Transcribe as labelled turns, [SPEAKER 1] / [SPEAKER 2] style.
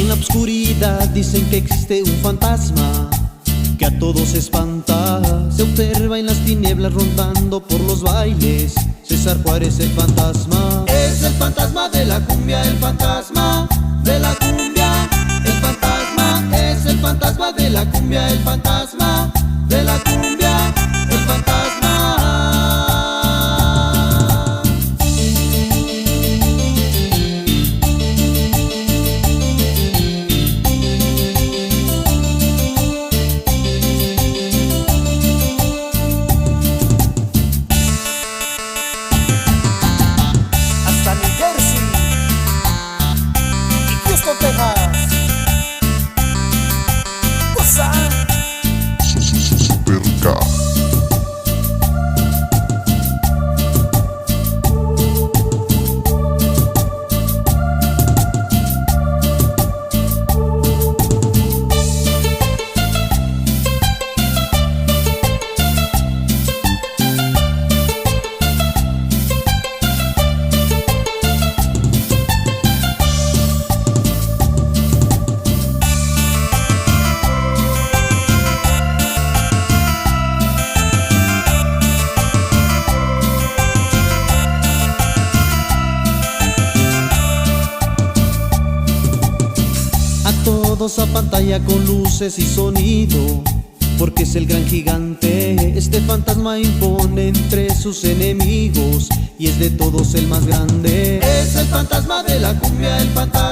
[SPEAKER 1] En la oscuridad dicen que existe un fantasma que a todos espanta. Se observa en las tinieblas rondando por los bailes. César Juárez el fantasma. Es el fantasma de la cumbia, el fantasma de la cumbia. El fantasma es el fantasma de la cumbia, el fantasma de la cumbia, el fantasma.
[SPEAKER 2] Hasta New Jersey y Houston, Texas. Cosa.
[SPEAKER 3] Superca.
[SPEAKER 1] Todos a pantalla con luces y sonido, porque es el gran gigante. Este fantasma impone entre sus enemigos y es de todos el más grande. Es el fantasma de la cumbia, el fantasma